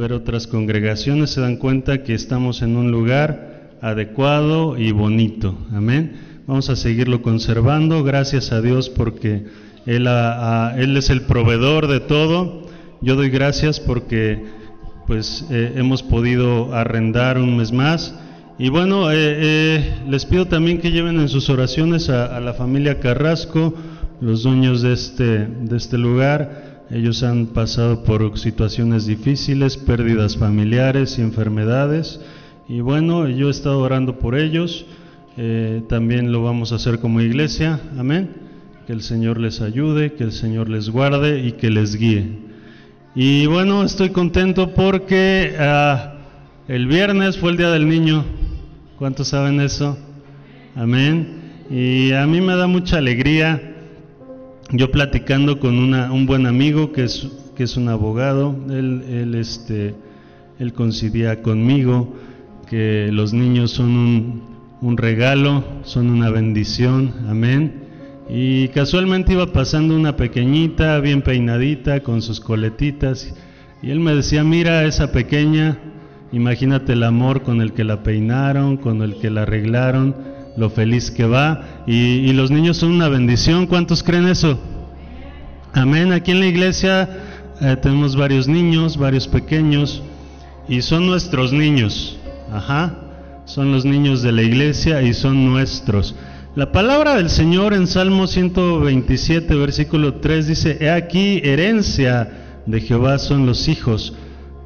ver otras congregaciones, se dan cuenta que estamos en un lugar adecuado y bonito. Amén. Vamos a seguirlo conservando, gracias a Dios porque Él es el proveedor de todo. Yo doy gracias porque pues hemos podido arrendar un mes más. Y bueno, les pido también que lleven en sus oraciones a la familia Carrasco, los dueños de este lugar. Ellos han pasado por situaciones difíciles, pérdidas familiares y enfermedades. Y bueno, yo he estado orando por ellos. También lo vamos a hacer como iglesia. Amén. Que el Señor les ayude, que el Señor les guarde y que les guíe. Y bueno, estoy contento porque el viernes fue el Día del Niño. ¿Cuántos saben eso? Amén. Y a mí me da mucha alegría. Yo platicando con un buen amigo que es un abogado, él coincidía conmigo que los niños son un regalo, son una bendición. Amén. Y casualmente iba pasando una pequeñita, bien peinadita, con sus coletitas, y él me decía, mira esa pequeña, imagínate el amor con el que la peinaron, con el que la arreglaron, lo feliz que va, y los niños son una bendición. ¿Cuántos creen eso? Amén. Aquí en la iglesia tenemos varios niños, varios pequeños, y son nuestros niños, son los niños de la iglesia y son nuestros. La palabra del Señor en Salmo 127, versículo 3 dice, he aquí, herencia de Jehová son los hijos,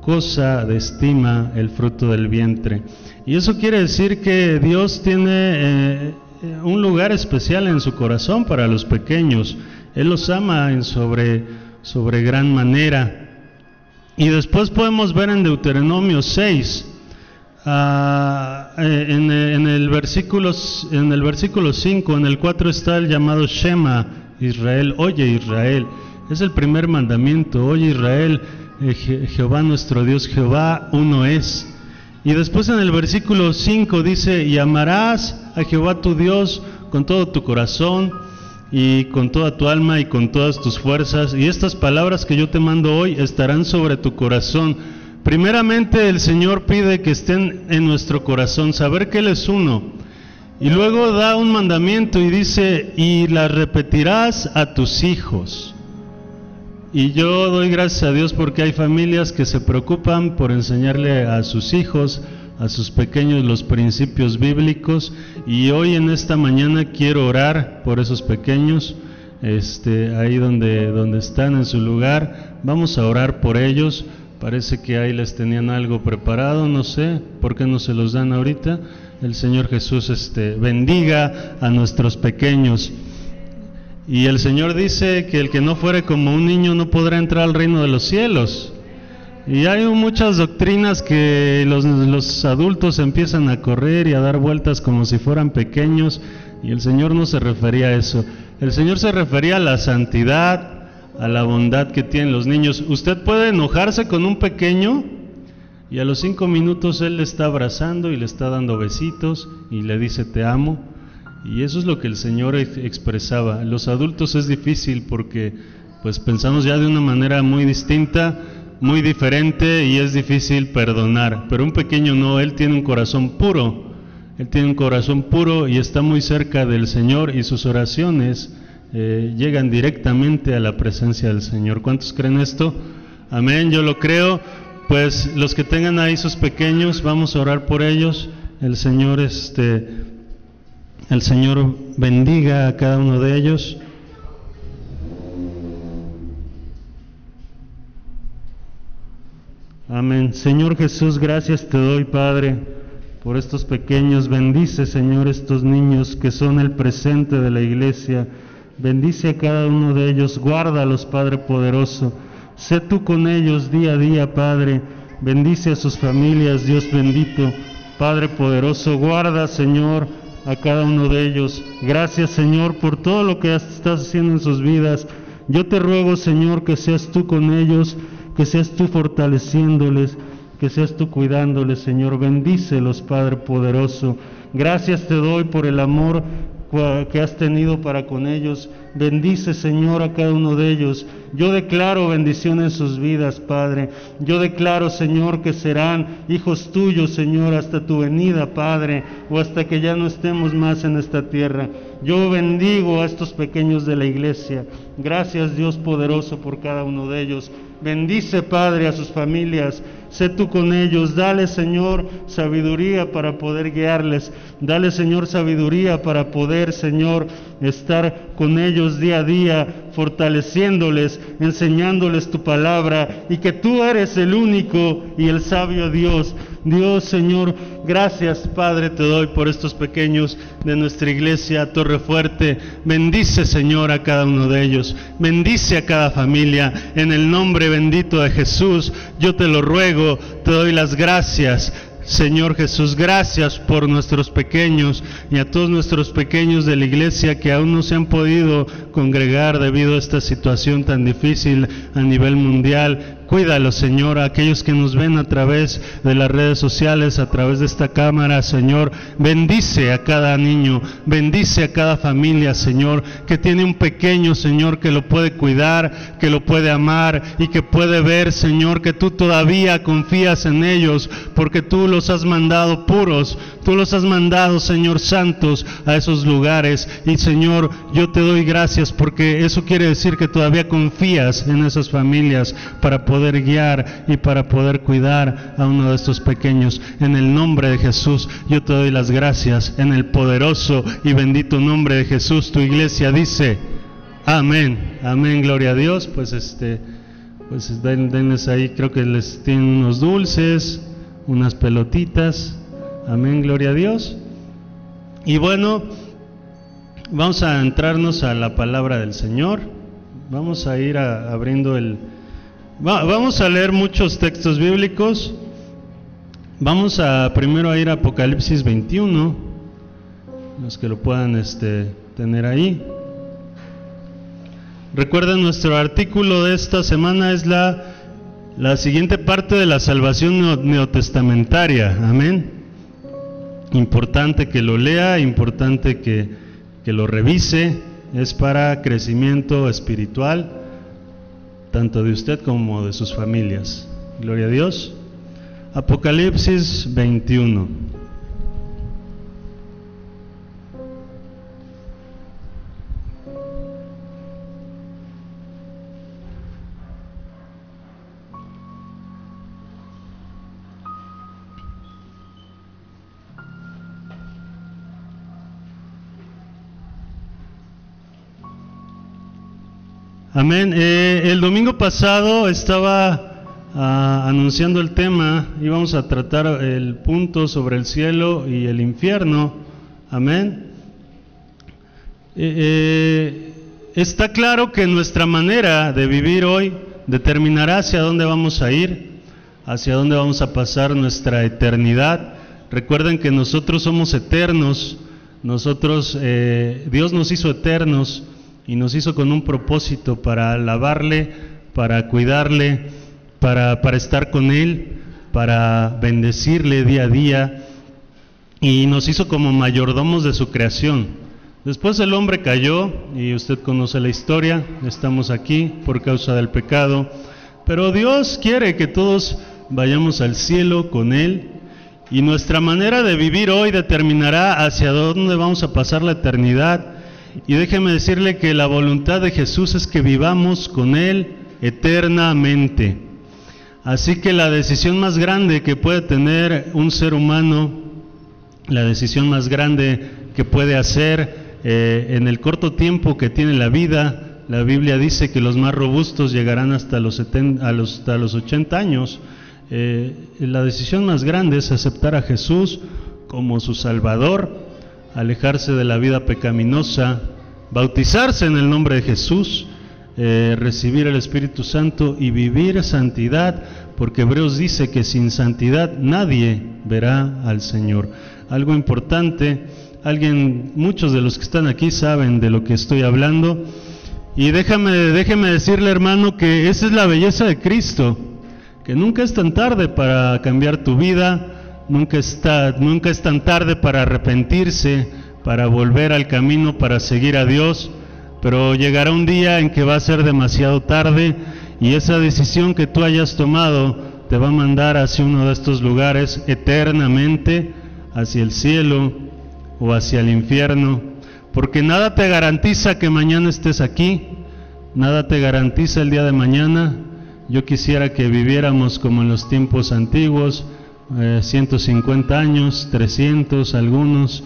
cosa de estima el fruto del vientre. Y eso quiere decir que Dios tiene un lugar especial en su corazón para los pequeños. Él los ama sobre gran manera. Y después podemos ver en Deuteronomio 6, en el versículo 5, en el 4 está el llamado Shema Israel, oye Israel, es el primer mandamiento, oye Israel, Jehová nuestro Dios, Jehová uno es. Y después en el versículo 5 dice, y amarás a Jehová tu Dios con todo tu corazón y con toda tu alma y con todas tus fuerzas, y estas palabras que yo te mando hoy estarán sobre tu corazón. Primeramente el Señor pide que estén en nuestro corazón, saber que Él es uno, y luego da un mandamiento y dice, y las repetirás a tus hijos. Y yo doy gracias a Dios porque hay familias que se preocupan por enseñarle a sus hijos, a sus pequeños, los principios bíblicos, y hoy en esta mañana quiero orar por esos pequeños, ahí donde están en su lugar. Vamos a orar por ellos. Parece que ahí les tenían algo preparado, no sé, ¿por qué no se los dan ahorita? El Señor Jesús bendiga a nuestros pequeños. Y el Señor dice que el que no fuere como un niño no podrá entrar al reino de los cielos. Y hay muchas doctrinas que los adultos empiezan a correr y a dar vueltas como si fueran pequeños, y el Señor no se refería a eso. El Señor se refería a la santidad, a la bondad que tienen los niños. Usted puede enojarse con un pequeño y a los 5 minutos él le está abrazando y le está dando besitos y le dice te amo, y eso es lo que el Señor expresaba. Los adultos es difícil porque pues pensamos ya de una manera muy distinta, muy diferente, y es difícil perdonar, pero un pequeño no, él tiene un corazón puro, y está muy cerca del Señor, y sus oraciones llegan directamente a la presencia del Señor. ¿Cuántos creen esto? Amén, yo lo creo. Pues los que tengan ahí sus pequeños, vamos a orar por ellos. El Señor bendiga a cada uno de ellos. Amén. Señor Jesús, gracias te doy, Padre, por estos pequeños. Bendice, Señor, estos niños que son el presente de la iglesia. Bendice a cada uno de ellos, guárdalos, Padre poderoso. Sé tú con ellos día a día, Padre. Bendice a sus familias, Dios bendito. Padre poderoso, guarda, Señor, a cada uno de ellos. Gracias, Señor, por todo lo que estás haciendo en sus vidas. Yo te ruego, Señor, que seas tú con ellos, que seas tú fortaleciéndoles, que seas tú cuidándoles, Señor. Bendícelos, Padre poderoso. Gracias te doy por el amor que has tenido para con ellos. Bendice, Señor, a cada uno de ellos. Yo declaro bendición en sus vidas, Padre. Yo declaro, Señor, que serán hijos tuyos, Señor, hasta tu venida, Padre, o hasta que ya no estemos más en esta tierra. Yo bendigo a estos pequeños de la iglesia. Gracias, Dios poderoso, por cada uno de ellos. Bendice, Padre, a sus familias. Sé tú con ellos. Dale, Señor, sabiduría para poder guiarles. Dale, Señor, sabiduría para poder, Señor, estar con ellos día a día, fortaleciéndoles, enseñándoles tu palabra, y que tú eres el único y el sabio Dios. Dios, Señor, gracias, Padre, te doy por estos pequeños de nuestra iglesia Torre Fuerte. Bendice, Señor, a cada uno de ellos. Bendice a cada familia. En el nombre bendito de Jesús, yo te lo ruego, te doy las gracias. Señor Jesús, gracias por nuestros pequeños y a todos nuestros pequeños de la iglesia que aún no se han podido congregar debido a esta situación tan difícil a nivel mundial. Cuídalos, Señor, a aquellos que nos ven a través de las redes sociales, a través de esta cámara, Señor. Bendice a cada niño, bendice a cada familia, Señor, que tiene un pequeño, Señor, que lo puede cuidar, que lo puede amar y que puede ver, Señor, que tú todavía confías en ellos, porque tú los has mandado puros, tú los has mandado, Señor, santos a esos lugares. Y, Señor, yo te doy gracias porque eso quiere decir que todavía confías en esas familias para poder guiar y para poder cuidar a uno de estos pequeños. En el nombre de Jesús, yo te doy las gracias. En el poderoso y bendito nombre de Jesús, tu iglesia dice, amén, amén, gloria a Dios. Pues denles ahí, creo que les tienen unos dulces, unas pelotitas, amén, gloria a Dios. Y bueno, vamos a entrarnos a la palabra del Señor. Vamos a ir abriendo vamos a leer muchos textos bíblicos. Vamos primero a ir a Apocalipsis 21, los que lo puedan tener ahí. Recuerden, nuestro artículo de esta semana es la siguiente parte de la salvación neotestamentaria, amén. Importante que lo lea, importante que lo revise, es para crecimiento espiritual, tanto de usted como de sus familias. Gloria a Dios. Apocalipsis 21. Amén. El domingo pasado estaba anunciando el tema, íbamos a tratar el punto sobre el cielo y el infierno. Amén. Está claro que nuestra manera de vivir hoy determinará hacia dónde vamos a ir, hacia dónde vamos a pasar nuestra eternidad. Recuerden que nosotros somos eternos, Dios nos hizo eternos y nos hizo con un propósito para alabarle, para cuidarle, para estar con Él, para bendecirle día a día, y nos hizo como mayordomos de su creación. Después el hombre cayó, y usted conoce la historia, estamos aquí por causa del pecado, pero Dios quiere que todos vayamos al cielo con Él, y nuestra manera de vivir hoy determinará hacia dónde vamos a pasar la eternidad. Y déjeme decirle que la voluntad de Jesús es que vivamos con Él eternamente. Así que la decisión más grande que puede tener un ser humano, la decisión más grande que puede hacer en el corto tiempo que tiene la vida, la Biblia dice que los más robustos llegarán hasta los 80 años. La decisión más grande es aceptar a Jesús como su Salvador, alejarse de la vida pecaminosa, bautizarse en el nombre de Jesús, recibir el Espíritu Santo y vivir santidad, porque Hebreos dice que sin santidad nadie verá al Señor. Algo importante, muchos de los que están aquí saben de lo que estoy hablando, y déjeme decirle, hermano, que esa es la belleza de Cristo, que nunca es tan tarde para cambiar tu vida. Nunca es tan tarde para arrepentirse, para volver al camino, para seguir a Dios, pero llegará un día en que va a ser demasiado tarde y esa decisión que tú hayas tomado te va a mandar hacia uno de estos lugares eternamente, hacia el cielo o hacia el infierno, porque nada te garantiza que mañana estés aquí, nada te garantiza el día de mañana. Yo quisiera que viviéramos como en los tiempos antiguos, 150 años, 300 algunos,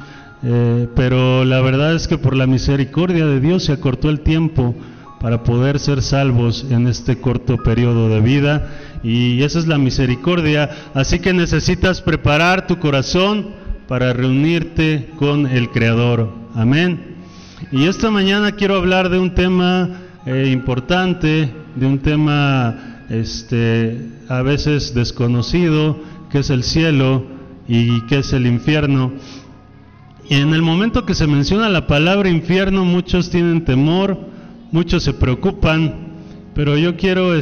pero la verdad es que por la misericordia de Dios se acortó el tiempo para poder ser salvos en este corto periodo de vida, y esa es la misericordia. Así que necesitas preparar tu corazón para reunirte con el Creador. Amén. Y esta mañana quiero hablar de un tema importante, de un tema a veces desconocido, que es el cielo y que es el infierno. Y en el momento que se menciona la palabra infierno, muchos tienen temor, muchos se preocupan, pero yo quiero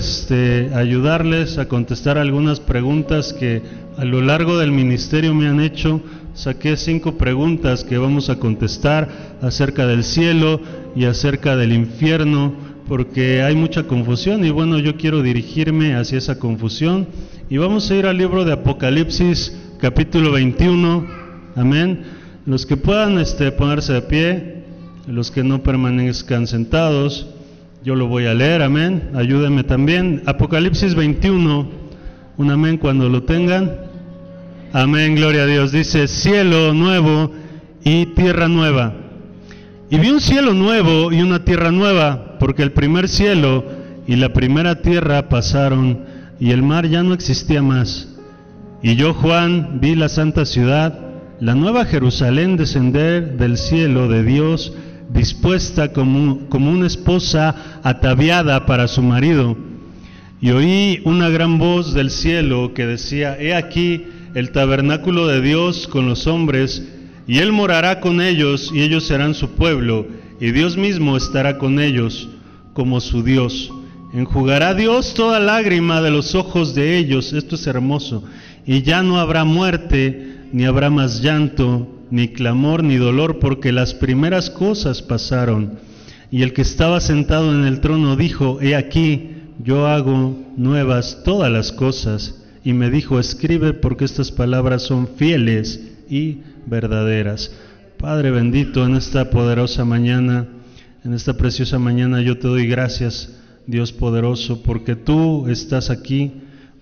ayudarles a contestar algunas preguntas que a lo largo del ministerio me han hecho. Saqué 5 preguntas que vamos a contestar acerca del cielo y acerca del infierno, porque hay mucha confusión y bueno, yo quiero dirigirme hacia esa confusión. Y vamos a ir al libro de Apocalipsis, capítulo 21, amén. Los que puedan ponerse de pie, los que no permanezcan sentados, yo lo voy a leer, amén. Ayúdenme también. Apocalipsis 21, un amén cuando lo tengan. Amén, gloria a Dios. Dice: cielo nuevo y tierra nueva. Y vi un cielo nuevo y una tierra nueva, porque el primer cielo y la primera tierra pasaron, y el mar ya no existía más. Y yo, Juan, vi la santa ciudad, la nueva Jerusalén, descender del cielo de Dios, dispuesta como una esposa ataviada para su marido. Y oí una gran voz del cielo que decía: he aquí el tabernáculo de Dios con los hombres, y Él morará con ellos, y ellos serán su pueblo, y Dios mismo estará con ellos como su Dios. Enjugará Dios toda lágrima de los ojos de ellos. Esto es hermoso. Y ya no habrá muerte, ni habrá más llanto, ni clamor, ni dolor, porque las primeras cosas pasaron. Y el que estaba sentado en el trono dijo: he aquí, yo hago nuevas todas las cosas. Y me dijo: escribe, porque estas palabras son fieles y verdaderas. Padre bendito, en esta poderosa mañana, en esta preciosa mañana, yo te doy gracias, Dios poderoso, porque tú estás aquí,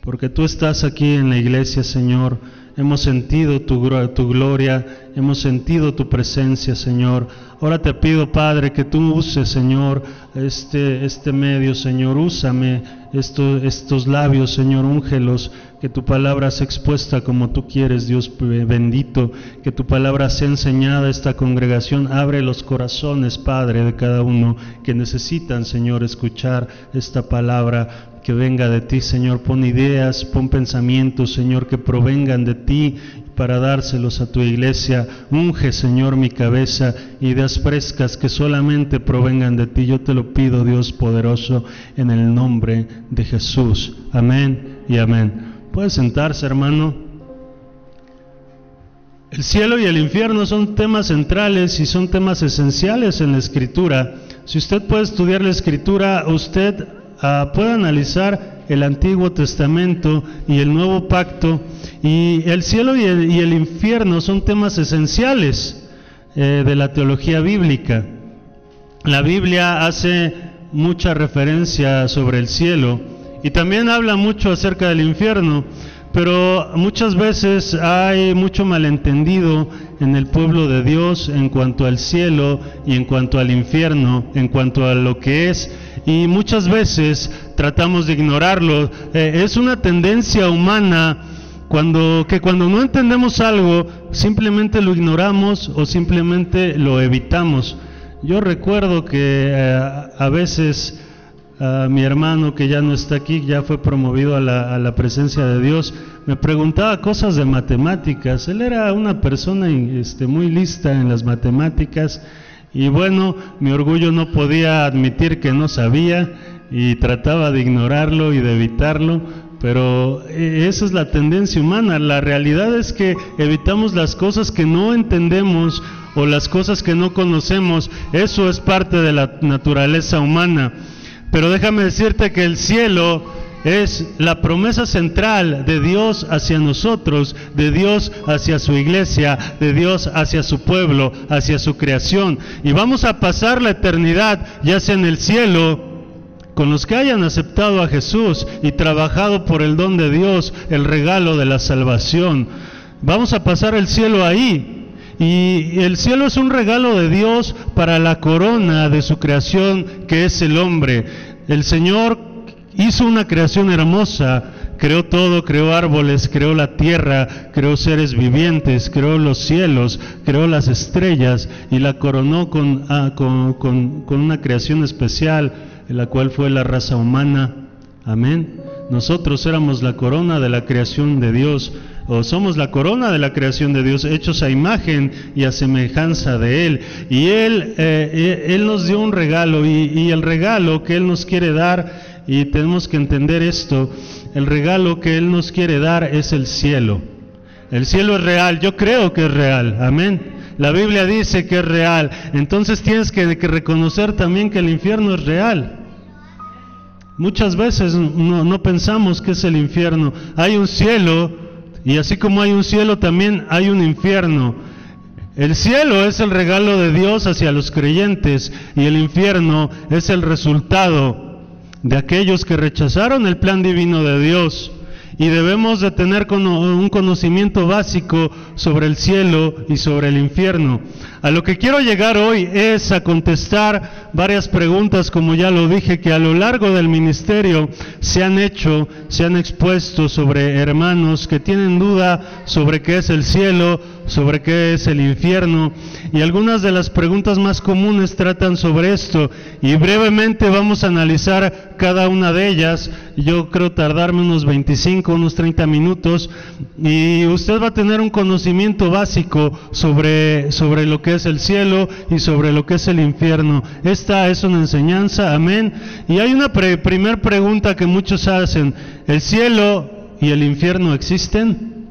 en la iglesia, Señor. Hemos sentido tu gloria, hemos sentido tu presencia, Señor. Ahora te pido, Padre, que tú uses, Señor, este medio, Señor. Úsame estos labios, Señor, úngelos, que tu palabra sea expuesta como tú quieres, Dios bendito, que tu palabra sea enseñada a esta congregación. Abre los corazones, Padre, de cada uno que necesitan, Señor, escuchar esta palabra que venga de ti, Señor. Pon ideas, pon pensamientos, Señor, que provengan de ti para dárselos a tu iglesia. Unge, Señor, mi cabeza, ideas frescas que solamente provengan de ti. Yo te lo pido, Dios poderoso, en el nombre de Jesús. Amén y amén. Puede sentarse, hermano. El cielo y el infierno son temas centrales y son temas esenciales en la Escritura. Si usted puede estudiar la Escritura, usted puede analizar el Antiguo Testamento y el Nuevo Pacto, y el cielo y el infierno son temas esenciales de la teología bíblica. La Biblia hace mucha referencia sobre el cielo y también habla mucho acerca del infierno, pero muchas veces hay mucho malentendido en el pueblo de Dios en cuanto al cielo y en cuanto al infierno, en cuanto a lo que es, y muchas veces tratamos de ignorarlo. Es una tendencia humana cuando no entendemos algo, simplemente lo ignoramos o simplemente lo evitamos. Yo recuerdo que a veces mi hermano, que ya no está aquí, ya fue promovido a la presencia de Dios, me preguntaba cosas de matemáticas. Él era una persona muy lista en las matemáticas, y bueno, mi orgullo no podía admitir que no sabía y trataba de ignorarlo y de evitarlo, pero esa es la tendencia humana. La realidad es que evitamos las cosas que no entendemos o las cosas que no conocemos. Eso es parte de la naturaleza humana. Pero déjame decirte que el cielo es la promesa central de Dios hacia nosotros, de Dios hacia su iglesia, de Dios hacia su pueblo, hacia su creación. Y vamos a pasar la eternidad, ya sea en el cielo, con los que hayan aceptado a Jesús y trabajado por el don de Dios, el regalo de la salvación. Vamos a pasar el cielo ahí. Y el cielo es un regalo de Dios para la corona de su creación, que es el hombre. El Señor hizo una creación hermosa, creó todo, creó árboles, creó la tierra, creó seres vivientes, creó los cielos, creó las estrellas y la coronó con una creación especial, en la cual fue la raza humana. Amén. Nosotros éramos la corona de la creación de Dios, o somos la corona de la creación de Dios, hechos a imagen y a semejanza de Él. Y Él nos dio un regalo, y el regalo que Él nos quiere dar, y tenemos que entender esto, el regalo que Él nos quiere dar es el cielo. El cielo es real, yo creo que es real, amén. La Biblia dice que es real, entonces tienes que reconocer también que el infierno es real. Muchas veces no pensamos que es el infierno. Hay un cielo, y así como hay un cielo, también hay un infierno. El cielo es el regalo de Dios hacia los creyentes, y el infierno es el resultado de aquellos que rechazaron el plan divino de Dios. Y debemos de tener un conocimiento básico sobre el cielo y sobre el infierno. A lo que quiero llegar hoy es a contestar varias preguntas, como ya lo dije, que a lo largo del ministerio se han expuesto sobre hermanos que tienen duda sobre qué es el cielo, sobre qué es el infierno, y algunas de las preguntas más comunes tratan sobre esto, y brevemente vamos a analizar cada una de ellas. Yo creo tardarme unos 30 minutos, y usted va a tener un conocimiento básico sobre lo que es el cielo y sobre lo que es el infierno. Esta es una enseñanza, amén. Y hay una primer pregunta que muchos hacen: ¿el cielo y el infierno existen?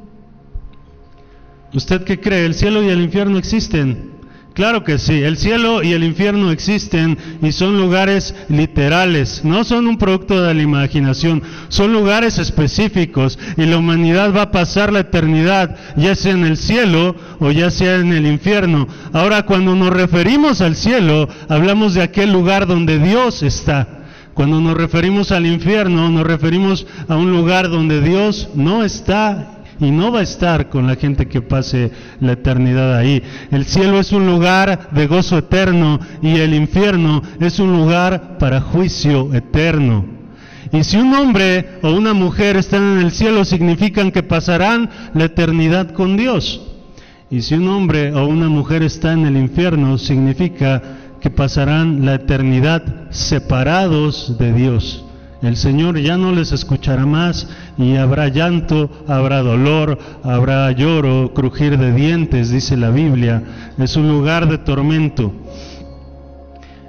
¿Usted qué cree? ¿El cielo y el infierno existen? Claro que sí, el cielo y el infierno existen, y son lugares literales, no son un producto de la imaginación, son lugares específicos, y la humanidad va a pasar la eternidad, ya sea en el cielo o ya sea en el infierno. Ahora, cuando nos referimos al cielo, hablamos de aquel lugar donde Dios está. Cuando nos referimos al infierno, nos referimos a un lugar donde Dios no está y no va a estar con la gente que pase la eternidad ahí. El cielo es un lugar de gozo eterno, y el infierno es un lugar para juicio eterno. Y si un hombre o una mujer están en el cielo, significan que pasarán la eternidad con Dios. Y si un hombre o una mujer está en el infierno, significa que pasarán la eternidad separados de Dios. El Señor ya no les escuchará más, y habrá llanto, habrá dolor, habrá lloro, crujir de dientes, dice la Biblia. Es un lugar de tormento.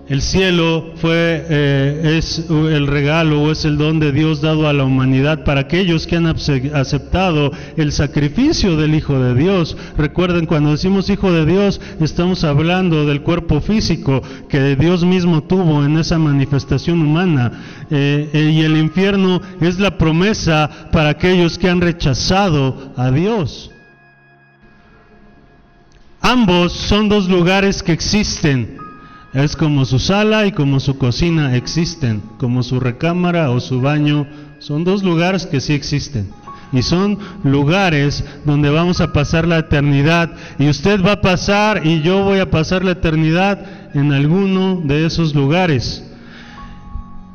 El cielo es el regalo, o es el don de Dios dado a la humanidad para aquellos que han aceptado el sacrificio del Hijo de Dios. Recuerden, cuando decimos Hijo de Dios, estamos hablando del cuerpo físico que Dios mismo tuvo en esa manifestación humana. Y el infierno es la promesa para aquellos que han rechazado a Dios. Ambos son dos lugares que existen. Es como su sala y como su cocina existen, como su recámara o su baño. Son dos lugares que sí existen, y son lugares donde vamos a pasar la eternidad, y usted va a pasar y yo voy a pasar la eternidad en alguno de esos lugares,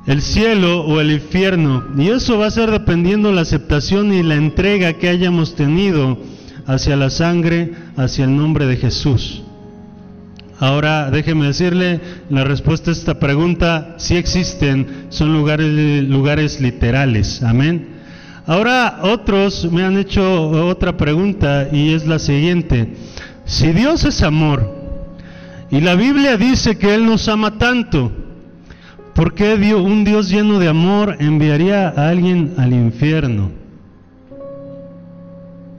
el cielo o el infierno. Y eso va a ser dependiendo la aceptación y la entrega que hayamos tenido hacia la sangre, hacia el nombre de Jesús. Ahora, déjeme decirle, la respuesta a esta pregunta: sí existen, son lugares literales, amén. Ahora, otros me han hecho otra pregunta, y es la siguiente: si Dios es amor, y la Biblia dice que Él nos ama tanto, ¿Por qué un Dios lleno de amor enviaría a alguien al infierno?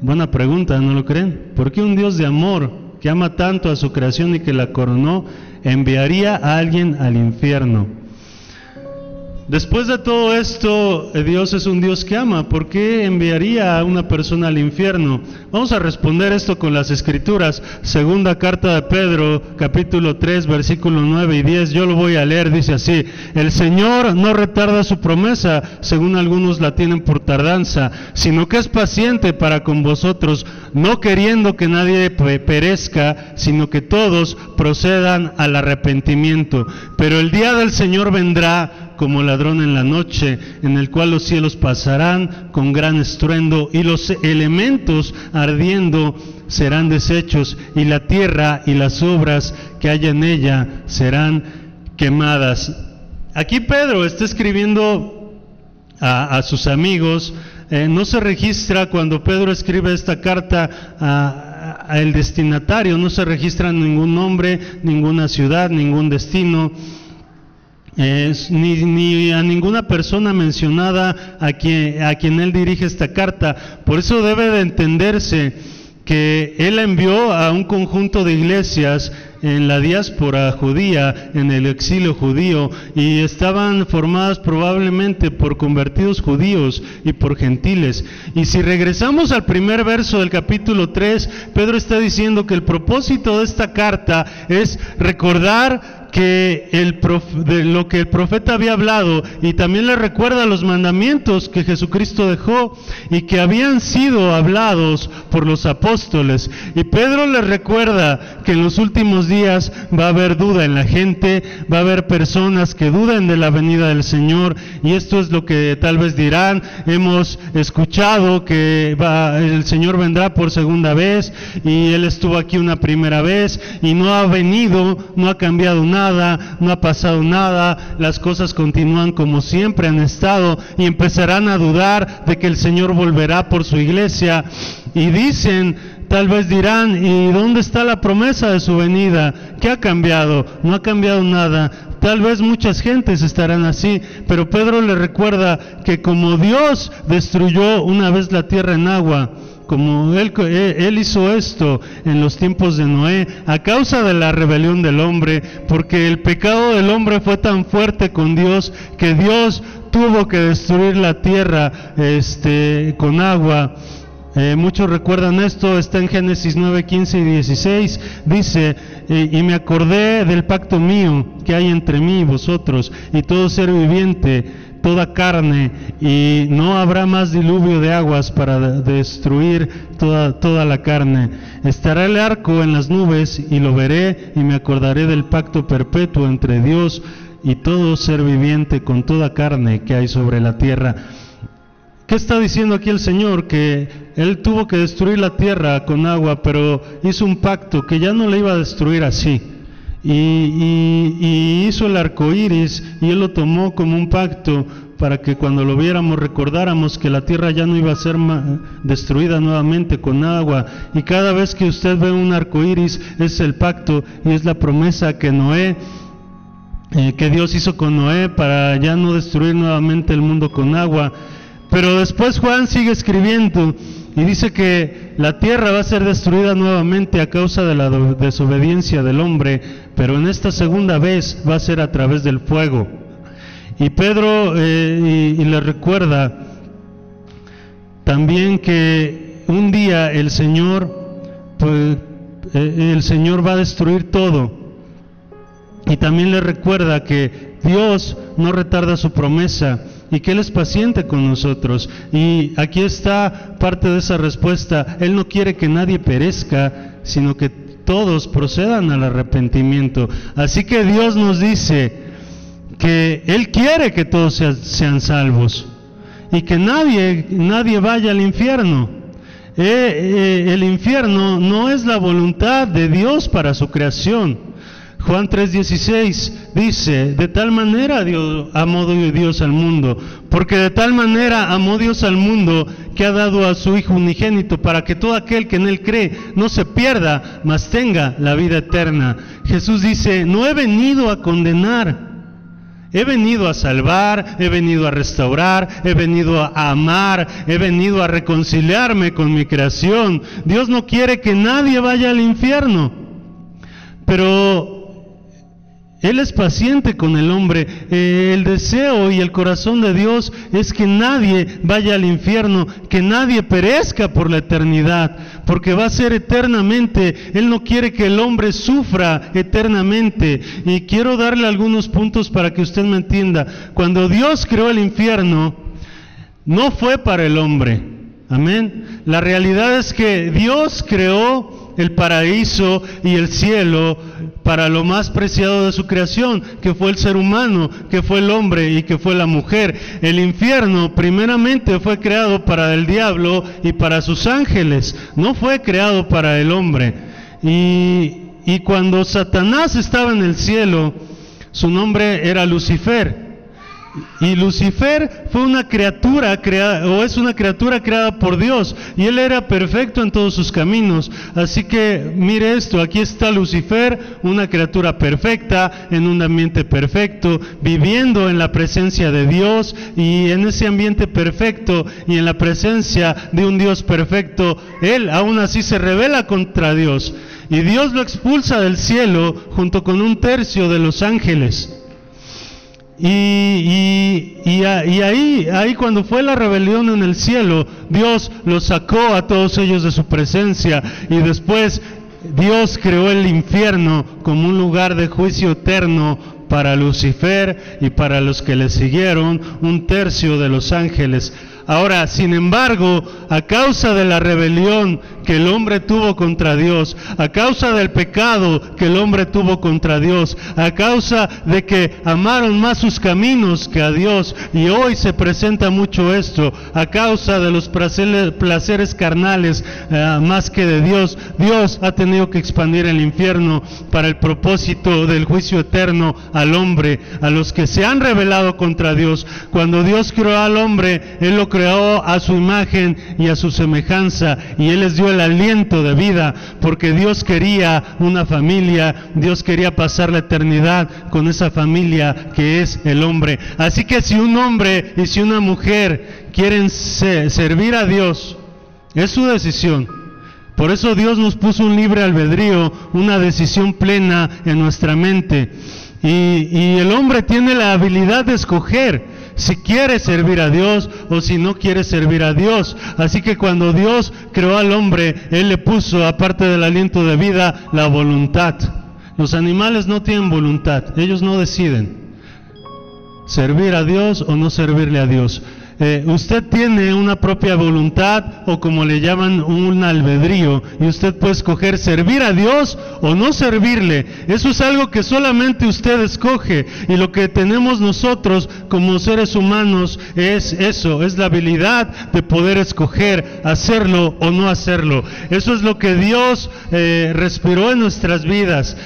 Buena pregunta, ¿no lo creen? ¿Por qué un Dios de amor, que ama tanto a su creación y que la coronó, enviaría a alguien al infierno? Después de todo esto, Dios es un Dios que ama. ¿Por qué enviaría a una persona al infierno? Vamos a responder esto con las Escrituras. Segunda carta de Pedro, capítulo 3, versículos 9 y 10. Yo lo voy a leer, dice así: el Señor no retarda su promesa, según algunos la tienen por tardanza, sino que es paciente para con vosotros, no queriendo que nadie perezca, sino que todos procedan al arrepentimiento. Pero el día del Señor vendrá como ladrón en la noche, en el cual los cielos pasarán con gran estruendo, y los elementos ardiendo serán deshechos, y la tierra y las obras que hay en ella serán quemadas. Aquí Pedro está escribiendo a sus amigos. No se registra cuando Pedro escribe esta carta el destinatario, no se registra ningún nombre, ninguna ciudad, ningún destino. Ni a ninguna persona mencionada a quien él dirige esta carta. Por eso debe de entenderse que él envió a un conjunto de iglesias en la diáspora judía, en el exilio judío, y estaban formadas probablemente por convertidos judíos y por gentiles. Y si regresamos al primer verso del capítulo 3, Pedro está diciendo que el propósito de esta carta es recordar que de lo que el profeta había hablado, y también le recuerda los mandamientos que Jesucristo dejó y que habían sido hablados por los apóstoles. Y Pedro les recuerda que en los últimos días va a haber duda en la gente, va a haber personas que duden de la venida del Señor, y esto es lo que tal vez dirán: hemos escuchado que el Señor vendrá por segunda vez, y Él estuvo aquí una primera vez y no ha venido, no ha cambiado nada, no ha pasado nada, las cosas continúan como siempre han estado, y empezarán a dudar de que el Señor volverá por su iglesia. Y dicen, tal vez dirán: ¿y dónde está la promesa de su venida? ¿Qué ha cambiado? No ha cambiado nada. Tal vez muchas gentes estarán así, pero Pedro le recuerda que como Dios destruyó una vez la tierra en agua, como él hizo esto en los tiempos de Noé, a causa de la rebelión del hombre, porque el pecado del hombre fue tan fuerte con Dios que Dios tuvo que destruir la tierra con agua. Muchos recuerdan esto, está en Génesis 9, 15 y 16, dice: y me acordé del pacto mío que hay entre mí y vosotros y todo ser viviente, toda carne, y no habrá más diluvio de aguas para destruir toda la carne. Estará el arco en las nubes, y lo veré, y me acordaré del pacto perpetuo entre Dios y todo ser viviente con toda carne que hay sobre la tierra. ¿Qué está diciendo aquí el Señor? Que Él tuvo que destruir la tierra con agua, pero hizo un pacto que ya no la iba a destruir así. Y hizo el arco iris, y Él lo tomó como un pacto para que cuando lo viéramos recordáramos que la tierra ya no iba a ser destruida nuevamente con agua. Y cada vez que usted ve un arco iris, es el pacto y es la promesa que Dios hizo con Noé para ya no destruir nuevamente el mundo con agua. Pero después Juan sigue escribiendo y dice que la tierra va a ser destruida nuevamente a causa de la desobediencia del hombre, pero en esta segunda vez va a ser a través del fuego. Y Pedro le recuerda también que un día el Señor va a destruir todo. Y también le recuerda que Dios no retarda su promesa y que Él es paciente con nosotros. Y aquí está parte de esa respuesta: Él no quiere que nadie perezca, sino que todos procedan al arrepentimiento. Así que Dios nos dice que Él quiere que todos sean salvos y que nadie vaya al infierno. El infierno no es la voluntad de Dios para su creación. Juan 3:16 dice: de tal manera amó Dios al mundo, porque de tal manera amó Dios al mundo, que ha dado a su Hijo unigénito, para que todo aquel que en Él cree no se pierda, mas tenga la vida eterna. Jesús dice: no he venido a condenar, He venido a salvar, he venido a restaurar, he venido a amar, he venido a reconciliarme con mi creación. Dios no quiere que nadie vaya al infierno, pero Él es paciente con el hombre. El deseo y el corazón de Dios es que nadie vaya al infierno, que nadie perezca por la eternidad, porque va a ser eternamente. Él no quiere que el hombre sufra eternamente. Y quiero darle algunos puntos para que usted me entienda. Cuando Dios creó el infierno, no fue para el hombre. Amén. La realidad es que Dios creó el paraíso y el cielo para lo más preciado de su creación, que fue el ser humano, que fue el hombre y que fue la mujer. El infierno primeramente fue creado para el diablo y para sus ángeles, no fue creado para el hombre. Y cuando Satanás estaba en el cielo, su nombre era Lucifer. Y Lucifer fue una criatura creada, o es una criatura creada por Dios, y él era perfecto en todos sus caminos. Así que mire esto, aquí está Lucifer, una criatura perfecta, en un ambiente perfecto, viviendo en la presencia de Dios, y en ese ambiente perfecto y en la presencia de un Dios perfecto, él aún así se rebela contra Dios, y Dios lo expulsa del cielo junto con un tercio de los ángeles. Y ahí cuando fue la rebelión en el cielo, Dios los sacó a todos ellos de su presencia, y después Dios creó el infierno como un lugar de juicio eterno para Lucifer y para los que le siguieron, un tercio de los ángeles. Ahora, sin embargo, a causa de la rebelión que el hombre tuvo contra Dios, a causa del pecado que el hombre tuvo contra Dios, a causa de que amaron más sus caminos que a Dios, y hoy se presenta mucho esto, a causa de los placeres carnales más que de Dios, Dios ha tenido que expandir el infierno para el propósito del juicio eterno al hombre, a los que se han rebelado contra Dios. Cuando Dios creó al hombre, Él lo creó a su imagen y a su semejanza, y Él les dio el aliento de vida, porque Dios quería una familia, Dios quería pasar la eternidad con esa familia que es el hombre. Así que si un hombre y si una mujer quieren servir a Dios, es su decisión. Por eso Dios nos puso un libre albedrío, una decisión plena en nuestra mente, y el hombre tiene la habilidad de escoger si quiere servir a Dios o si no quiere servir a Dios. Así que cuando Dios creó al hombre, Él le puso, aparte del aliento de vida, la voluntad. Los animales no tienen voluntad, ellos no deciden servir a Dios o no servirle a Dios. Usted tiene una propia voluntad, o como le llaman, un albedrío, y usted puede escoger servir a Dios o no servirle. Eso es algo que solamente usted escoge, y lo que tenemos nosotros como seres humanos es eso, es la habilidad de poder escoger hacerlo o no hacerlo. Eso es lo que Dios respiró en nuestras vidas.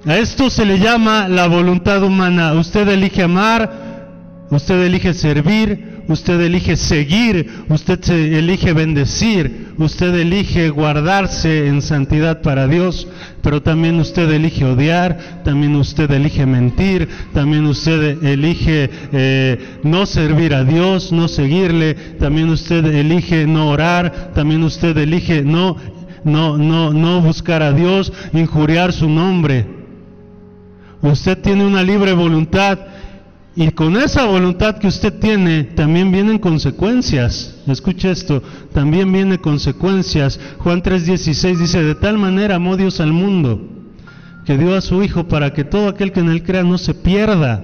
A esto se le llama la voluntad humana. Usted elige amar, usted elige servir, usted elige seguir, usted elige bendecir, usted elige guardarse en santidad para Dios, pero también usted elige odiar, también usted elige mentir, también usted elige no servir a Dios, no seguirle, también usted elige no orar, también usted elige no buscar a Dios, injuriar su nombre. Usted tiene una libre voluntad. Y con esa voluntad que usted tiene, también vienen consecuencias. Escuche esto, también vienen consecuencias. Juan 3:16 dice: de tal manera amó Dios al mundo, que dio a su Hijo para que todo aquel que en Él crea no se pierda,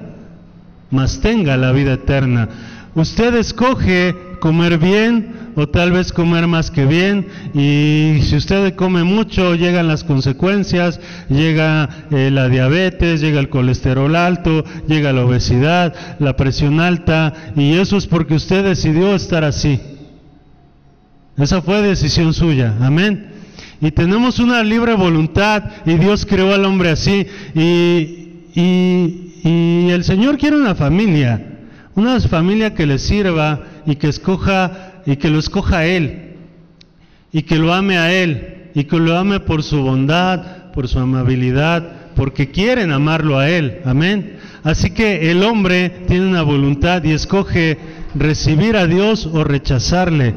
mas tenga la vida eterna. Usted escoge comer bien o tal vez comer más que bien, y si usted come mucho llegan las consecuencias, llega la diabetes, llega el colesterol alto, llega la obesidad, la presión alta, y eso es porque usted decidió estar así. Esa fue decisión suya, amén. Y tenemos una libre voluntad, y Dios creó al hombre así, y el Señor quiere una familia que le sirva y que escoja, y que lo escoja a Él, y que lo ame a Él, y que lo ame por su bondad, por su amabilidad, porque quieren amarlo a Él, amén. Así que el hombre tiene una voluntad y escoge recibir a Dios o rechazarle.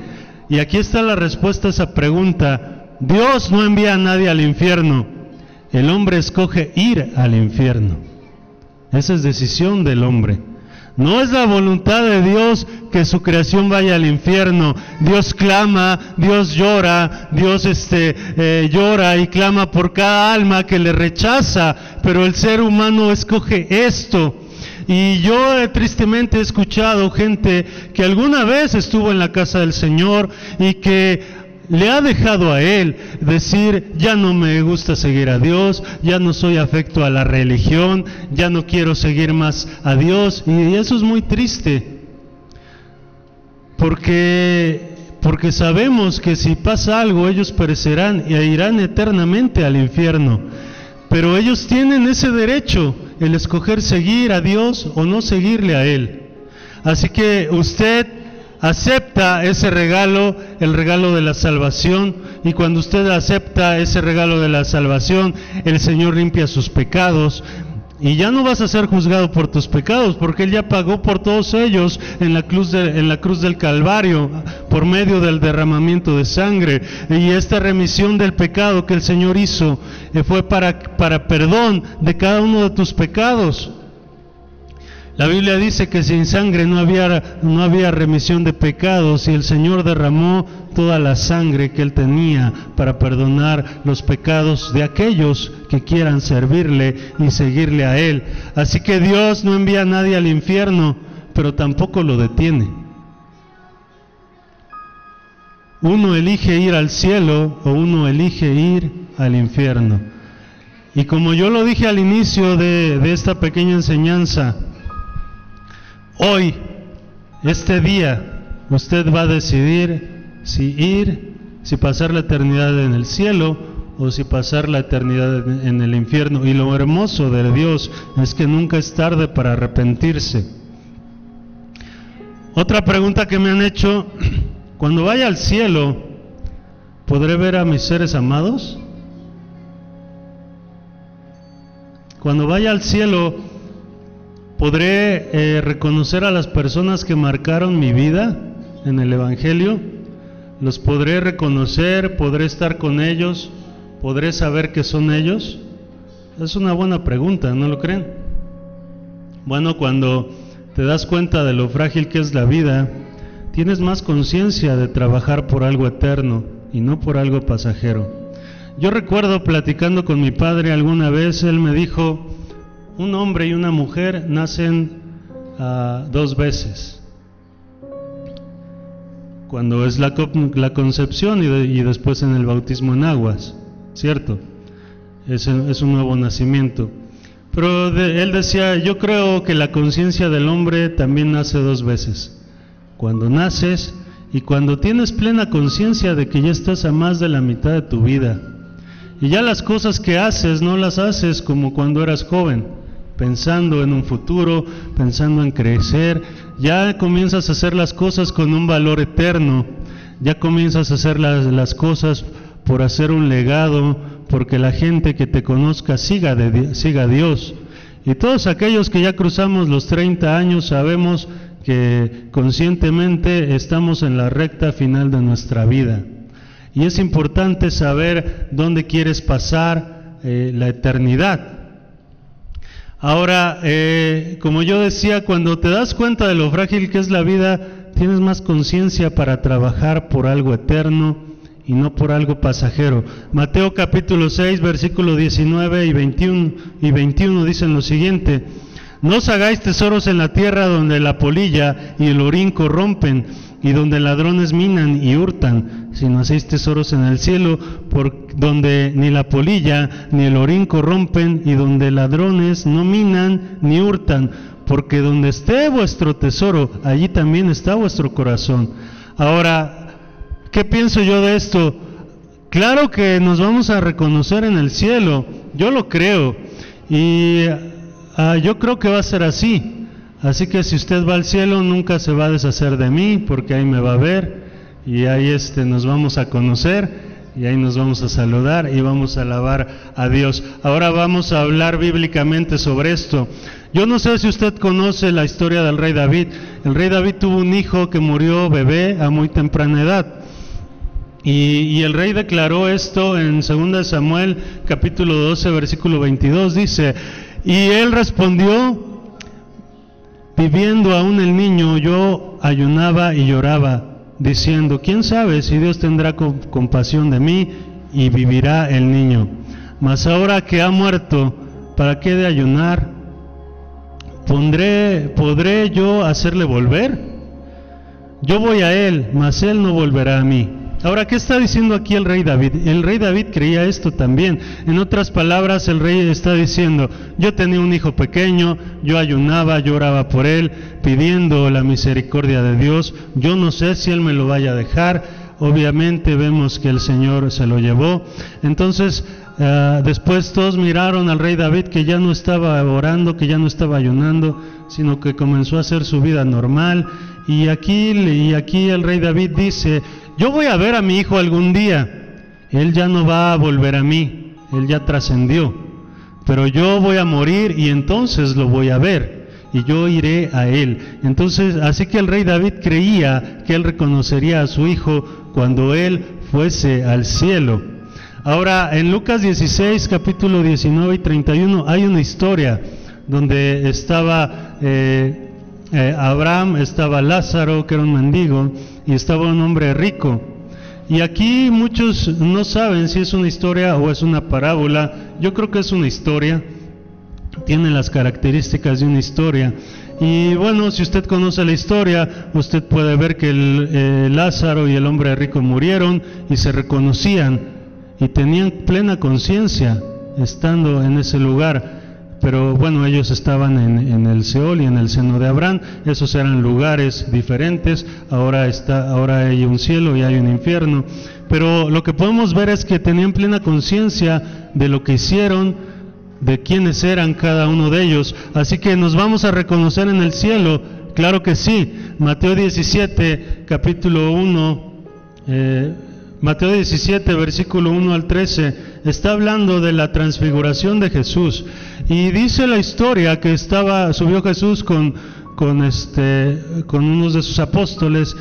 Y aquí está la respuesta a esa pregunta. Dios no envía a nadie al infierno. El hombre escoge ir al infierno. Esa es decisión del hombre. No es la voluntad de Dios que su creación vaya al infierno. Dios clama, Dios llora, Dios llora y clama por cada alma que le rechaza, pero el ser humano escoge esto. Y yo tristemente he escuchado gente que alguna vez estuvo en la casa del Señor y que le ha dejado a Él decir, ya no me gusta seguir a Dios, ya no soy afecto a la religión, ya no quiero seguir más a Dios. Y eso es muy triste, porque sabemos que si pasa algo, ellos perecerán e irán eternamente al infierno. Pero ellos tienen ese derecho, el escoger seguir a Dios o no seguirle a Él. Así que usted acepta ese regalo, el regalo de la salvación, y cuando usted acepta ese regalo de la salvación, el Señor limpia sus pecados, y ya no vas a ser juzgado por tus pecados, porque Él ya pagó por todos ellos en la cruz del Calvario, por medio del derramamiento de sangre. Y esta remisión del pecado que el Señor hizo fue para perdón de cada uno de tus pecados. La Biblia dice que sin sangre no había remisión de pecados, y el Señor derramó toda la sangre que Él tenía para perdonar los pecados de aquellos que quieran servirle y seguirle a Él. Así que Dios no envía a nadie al infierno, pero tampoco lo detiene. Uno elige ir al cielo o uno elige ir al infierno. Y como yo lo dije al inicio de esta pequeña enseñanza, hoy, este día, usted va a decidir si pasar la eternidad en el cielo o si pasar la eternidad en el infierno. Y lo hermoso de Dios es que nunca es tarde para arrepentirse. Otra pregunta que me han hecho: cuando vaya al cielo, ¿podré ver a mis seres amados? Cuando vaya al cielo, ¿podré reconocer a las personas que marcaron mi vida en el Evangelio? ¿Los podré reconocer? ¿Podré estar con ellos? ¿Podré saber que son ellos? Es una buena pregunta, ¿no lo creen? Bueno, cuando te das cuenta de lo frágil que es la vida, tienes más conciencia de trabajar por algo eterno y no por algo pasajero. Yo recuerdo platicando con mi padre alguna vez, él me dijo: un hombre y una mujer nacen 2 veces. Cuando es la concepción y después en el bautismo en aguas, ¿cierto? Es un nuevo nacimiento. Pero él decía: yo creo que la conciencia del hombre también nace 2 veces. Cuando naces y cuando tienes plena conciencia de que ya estás a más de la mitad de tu vida. Y ya las cosas que haces no las haces como cuando eras joven, pensando en un futuro, pensando en crecer. Ya comienzas a hacer las cosas con un valor eterno, ya comienzas a hacer las cosas por hacer un legado, porque la gente que te conozca siga a Dios. Y todos aquellos que ya cruzamos los 30 años sabemos que conscientemente estamos en la recta final de nuestra vida. Y es importante saber dónde quieres pasar la eternidad. Ahora, como yo decía, cuando te das cuenta de lo frágil que es la vida, tienes más conciencia para trabajar por algo eterno y no por algo pasajero. Mateo capítulo 6, versículo 19 y 21 dicen lo siguiente: no os hagáis tesoros en la tierra donde la polilla y el orín corrompen, y donde ladrones minan y hurtan, sino hacéis tesoros en el cielo, por donde ni la polilla ni el orín corrompen, y donde ladrones no minan ni hurtan, porque donde esté vuestro tesoro, allí también está vuestro corazón. Ahora, ¿qué pienso yo de esto? Claro que nos vamos a reconocer en el cielo, yo lo creo, y yo creo que va a ser así. Así que si usted va al cielo, nunca se va a deshacer de mí, porque ahí me va a ver, y ahí nos vamos a conocer, y ahí nos vamos a saludar, y vamos a alabar a Dios. Ahora vamos a hablar bíblicamente sobre esto. Yo no sé si usted conoce la historia del rey David. El rey David tuvo un hijo que murió bebé a muy temprana edad. Y el rey declaró esto en 2 Samuel capítulo 12 versículo 22, dice: y él respondió: viviendo aún el niño, yo ayunaba y lloraba, diciendo: ¿quién sabe si Dios tendrá compasión de mí y vivirá el niño? Mas ahora que ha muerto, ¿para qué de ayunar? ¿Podré yo hacerle volver? Yo voy a él, mas él no volverá a mí. Ahora, ¿qué está diciendo aquí el rey David? El rey David creía esto también. En otras palabras, el rey está diciendo: yo tenía un hijo pequeño, yo ayunaba, lloraba por él, pidiendo la misericordia de Dios. Yo no sé si él me lo vaya a dejar. Obviamente vemos que el Señor se lo llevó. Entonces, después todos miraron al rey David, que ya no estaba orando, que ya no estaba ayunando, sino que comenzó a hacer su vida normal. Y aquí el rey David dice: yo voy a ver a mi hijo algún día, él ya no va a volver a mí, él ya trascendió, pero yo voy a morir y entonces lo voy a ver, y yo iré a él. Entonces, así que el rey David creía que él reconocería a su hijo cuando él fuese al cielo. Ahora, en Lucas 16, capítulo 19 y 31, hay una historia donde estaba Abraham, estaba Lázaro, que era un mendigo, y estaba un hombre rico. Y aquí muchos no saben si es una historia o es una parábola. Yo creo que es una historia, tiene las características de una historia. Y bueno, si usted conoce la historia, usted puede ver que Lázaro y el hombre rico murieron y se reconocían y tenían plena conciencia estando en ese lugar. Pero bueno, ellos estaban en el Seol y en el seno de Abraham. Esos eran lugares diferentes. Ahora hay un cielo y hay un infierno. Pero lo que podemos ver es que tenían plena conciencia de lo que hicieron, de quiénes eran cada uno de ellos. Así que nos vamos a reconocer en el cielo. Claro que sí. Mateo 17, capítulo 1, Mateo 17, versículo 1 al 13, está hablando de la transfiguración de Jesús. Y dice la historia que subió Jesús con unos de sus apóstoles,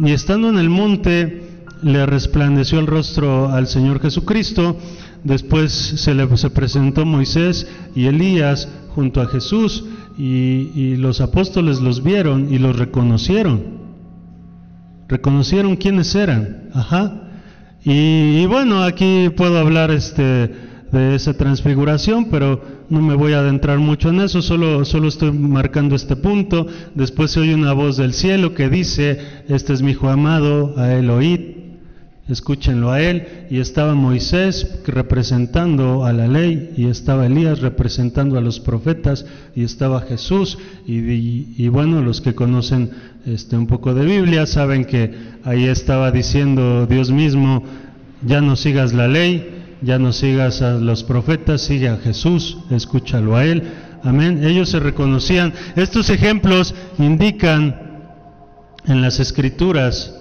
y estando en el monte le resplandeció el rostro al Señor Jesucristo. Después se presentó Moisés y Elías junto a Jesús, y los apóstoles los vieron y los reconocieron quiénes eran. Y bueno, aquí puedo hablar de esa transfiguración, pero no me voy a adentrar mucho en eso, solo estoy marcando este punto. Después se oye una voz del cielo que dice: este es mi hijo amado, a él oíd, escúchenlo a él. Y estaba Moisés representando a la ley, y estaba Elías representando a los profetas, y estaba Jesús. Y bueno, los que conocen un poco de Biblia saben que ahí estaba diciendo Dios mismo: ya no sigas la ley, ya no sigas a los profetas, sigue a Jesús, escúchalo a él. Amén. Ellos se reconocían. Estos ejemplos indican en las Escrituras,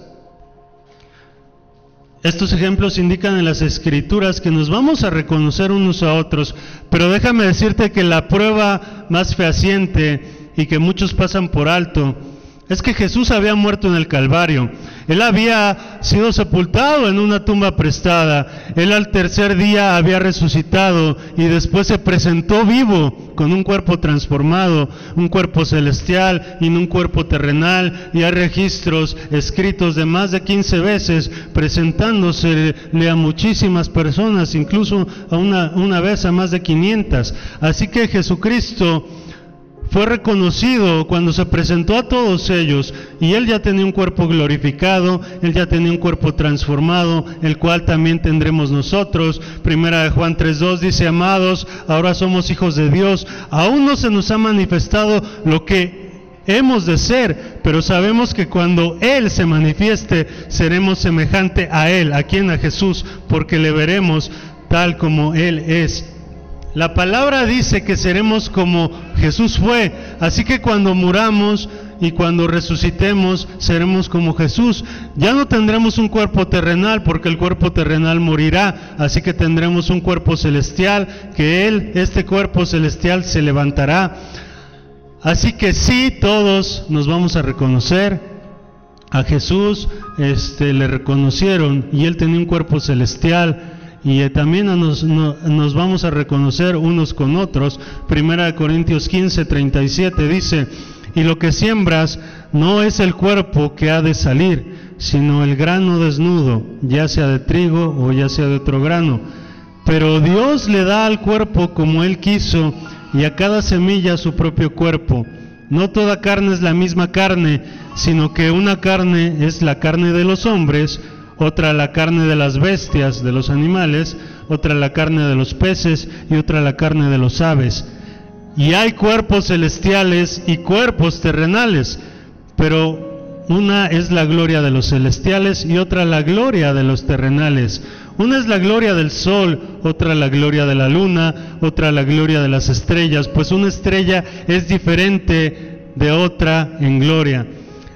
que nos vamos a reconocer unos a otros. Pero déjame decirte que la prueba más fehaciente, y que muchos pasan por alto, es que Jesús había muerto en el Calvario. Él había sido sepultado en una tumba prestada. Él al tercer día había resucitado y después se presentó vivo con un cuerpo transformado, un cuerpo celestial y no un cuerpo terrenal. Y hay registros escritos de más de 15 veces presentándosele a muchísimas personas, incluso una vez a más de 500. Así que Jesucristo fue reconocido cuando se presentó a todos ellos, y Él ya tenía un cuerpo glorificado, Él ya tenía un cuerpo transformado, el cual también tendremos nosotros. Primera de Juan 3:2 dice: amados, ahora somos hijos de Dios, aún no se nos ha manifestado lo que hemos de ser, pero sabemos que cuando Él se manifieste, seremos semejante a Él. ¿A quién? A Jesús, porque le veremos tal como Él es. La palabra dice que seremos como Jesús fue, así que cuando muramos y cuando resucitemos, seremos como Jesús. Ya no tendremos un cuerpo terrenal, porque el cuerpo terrenal morirá, así que tendremos un cuerpo celestial, que este cuerpo celestial se levantará. Así que sí, todos nos vamos a reconocer. A Jesús le reconocieron y Él tenía un cuerpo celestial, y también nos vamos a reconocer unos con otros. 1 Corintios 15:37 dice: y lo que siembras no es el cuerpo que ha de salir, sino el grano desnudo, ya sea de trigo o ya sea de otro grano. Pero Dios le da al cuerpo como Él quiso, y a cada semilla su propio cuerpo. No toda carne es la misma carne, sino que una carne es la carne de los hombres, otra la carne de las bestias, de los animales, otra la carne de los peces y otra la carne de los aves. Y hay cuerpos celestiales y cuerpos terrenales, pero una es la gloria de los celestiales y otra la gloria de los terrenales. Una es la gloria del sol, otra la gloria de la luna, otra la gloria de las estrellas, pues una estrella es diferente de otra en gloria.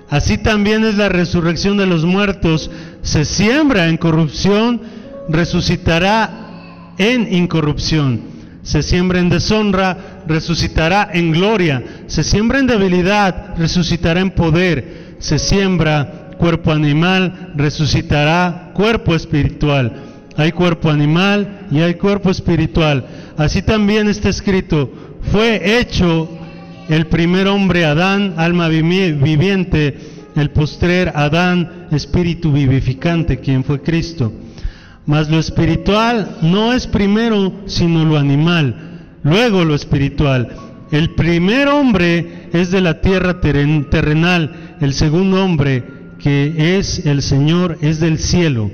Así también es la resurrección de los muertos. Se siembra en corrupción, resucitará en incorrupción. Se siembra en deshonra, resucitará en gloria. Se siembra en debilidad, resucitará en poder. Se siembra cuerpo animal, resucitará cuerpo espiritual. Hay cuerpo animal y hay cuerpo espiritual. Así también está escrito: fue hecho el primer hombre Adán, alma viviente; el postrer Adán, espíritu vivificante, quien fue Cristo. Mas lo espiritual no es primero, sino lo animal, luego lo espiritual. El primer hombre es de la tierra terrenal, el segundo hombre, que es el Señor, es del cielo.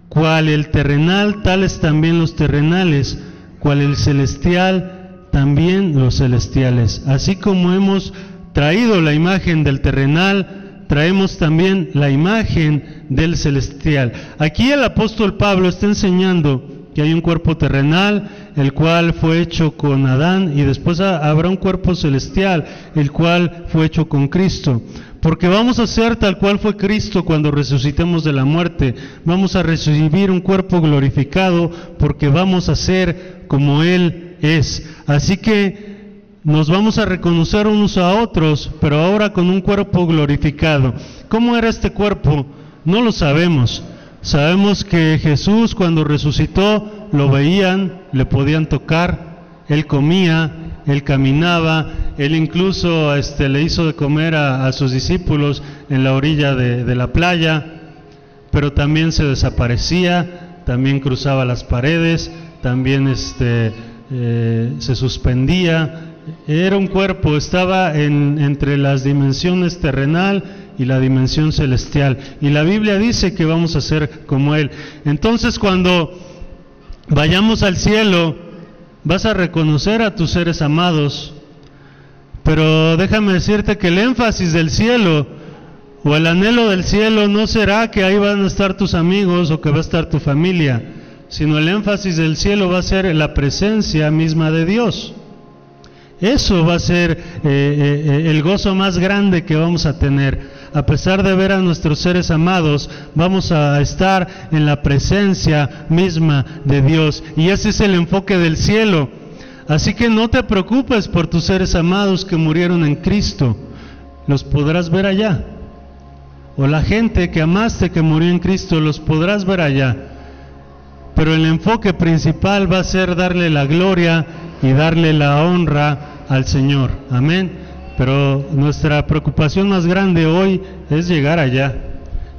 Cual el terrenal, tales también los terrenales; cual el celestial, también los celestiales. Así como hemos traído la imagen del terrenal, traemos también la imagen del celestial. Aquí el apóstol Pablo está enseñando que hay un cuerpo terrenal, el cual fue hecho con Adán, y después habrá un cuerpo celestial, el cual fue hecho con Cristo. Porque vamos a ser tal cual fue Cristo cuando resucitemos de la muerte. Vamos a recibir un cuerpo glorificado, porque vamos a ser como Él es. Así que nos vamos a reconocer unos a otros, pero ahora con un cuerpo glorificado. ¿Cómo era este cuerpo? No lo sabemos. Sabemos que Jesús, cuando resucitó, lo veían, le podían tocar, Él comía, Él caminaba, Él incluso le hizo de comer a sus discípulos en la orilla de la playa, pero también se desaparecía, también cruzaba las paredes, también se suspendía. Era un cuerpo, estaba entre las dimensiones terrenal y la dimensión celestial, y la Biblia dice que vamos a ser como Él. Entonces, cuando vayamos al cielo, vas a reconocer a tus seres amados, pero déjame decirte que el énfasis del cielo o el anhelo del cielo no será que ahí van a estar tus amigos o que va a estar tu familia, sino el énfasis del cielo va a ser la presencia misma de Dios. Eso va a ser el gozo más grande que vamos a tener. A pesar de ver a nuestros seres amados, vamos a estar en la presencia misma de Dios, y ese es el enfoque del cielo. Así que no te preocupes por tus seres amados que murieron en Cristo, los podrás ver allá. O la gente que amaste que murió en Cristo, los podrás ver allá. Pero el enfoque principal va a ser darle la gloria y darle la honra al Señor. Amén. Pero nuestra preocupación más grande hoy es llegar allá.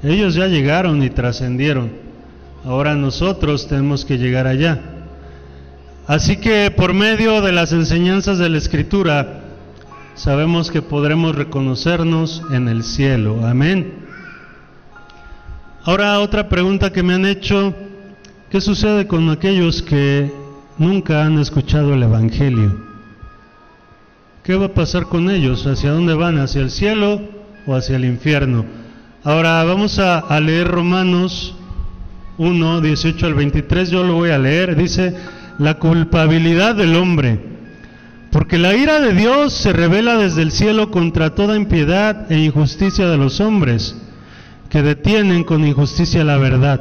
Ellos ya llegaron y trascendieron. Ahora nosotros tenemos que llegar allá. Así que por medio de las enseñanzas de la Escritura, sabemos que podremos reconocernos en el cielo. Amén. Ahora, otra pregunta que me han hecho: ¿qué sucede con aquellos que nunca han escuchado el Evangelio? ¿Qué va a pasar con ellos? ¿Hacia dónde van? ¿Hacia el cielo o hacia el infierno? Ahora vamos a leer Romanos 1, 18 al 23, yo lo voy a leer. Dice: la culpabilidad del hombre. Porque la ira de Dios se revela desde el cielo contra toda impiedad e injusticia de los hombres, que detienen con injusticia la verdad.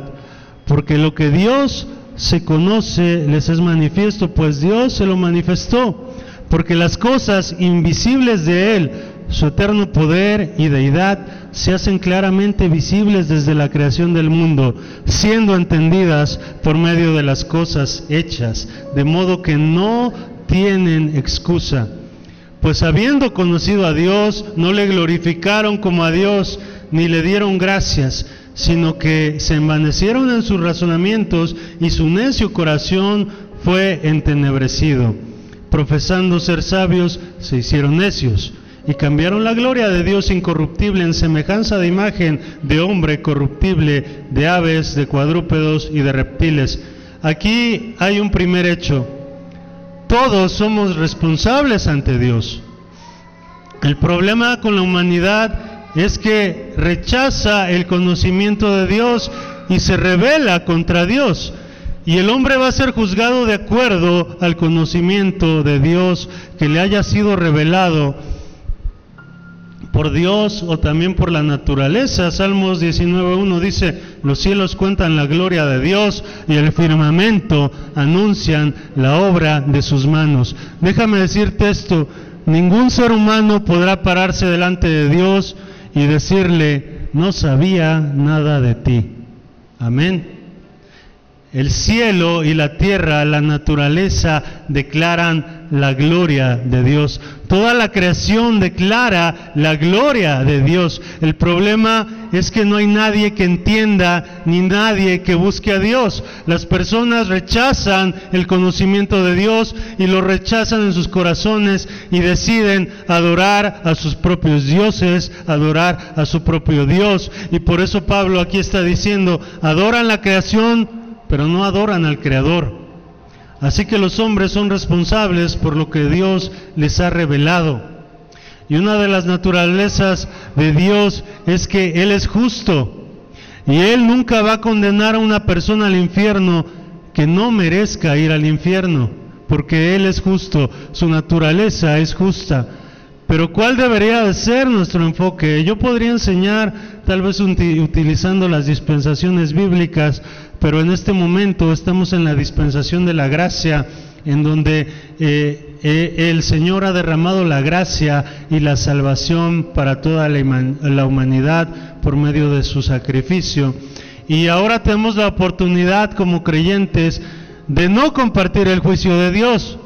Porque lo que Dios se conoce les es manifiesto, pues Dios se lo manifestó. porque las cosas invisibles de Él, su eterno poder y deidad, se hacen claramente visibles desde la creación del mundo, siendo entendidas por medio de las cosas hechas, de modo que no tienen excusa. Pues habiendo conocido a Dios, no le glorificaron como a Dios, ni le dieron gracias, sino que se envanecieron en sus razonamientos, y su necio corazón fue entenebrecido. Profesando ser sabios, se hicieron necios, y cambiaron la gloria de Dios incorruptible en semejanza de imagen de hombre corruptible, de aves, de cuadrúpedos y de reptiles. Aquí hay un primer hecho. Todos somos responsables ante Dios. El problema con la humanidad es que rechaza el conocimiento de Dios y se rebela contra Dios. Y el hombre va a ser juzgado de acuerdo al conocimiento de Dios que le haya sido revelado por Dios o también por la naturaleza. Salmos 19:1 dice: los cielos cuentan la gloria de Dios y el firmamento anuncian la obra de sus manos. Déjame decirte esto: ningún ser humano podrá pararse delante de Dios y decirle: no sabía nada de ti. Amén. El cielo y la tierra, la naturaleza, declaran la gloria de Dios. Toda la creación declara la gloria de Dios. El problema es que no hay nadie que entienda ni nadie que busque a Dios. Las personas rechazan el conocimiento de Dios y lo rechazan en sus corazones y deciden adorar a sus propios dioses, adorar a su propio Dios. Y por eso Pablo aquí está diciendo: adoran la creación, pero no adoran al Creador. Así que los hombres son responsables por lo que Dios les ha revelado. Y una de las naturalezas de Dios es que Él es justo. Y Él nunca va a condenar a una persona al infierno que no merezca ir al infierno, porque Él es justo, su naturaleza es justa. Pero ¿cuál debería de ser nuestro enfoque? Yo podría enseñar, tal vez utilizando las dispensaciones bíblicas, pero en este momento estamos en la dispensación de la gracia, en donde el Señor ha derramado la gracia y la salvación para toda la humanidad por medio de su sacrificio. Y ahora tenemos la oportunidad como creyentes de no compartir el juicio de Dios,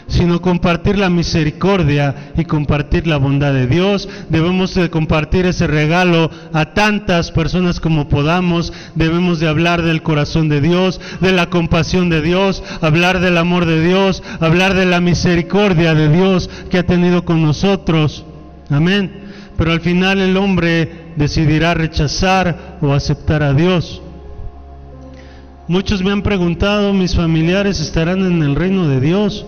sino compartir la misericordia y compartir la bondad de Dios. Debemos de compartir ese regalo a tantas personas como podamos. Debemos de hablar del corazón de Dios, de la compasión de Dios, hablar del amor de Dios, hablar de la misericordia de Dios que ha tenido con nosotros. Amén. Pero al final el hombre decidirá rechazar o aceptar a Dios. Muchos me han preguntado: ¿mis familiares estarán en el reino de Dios?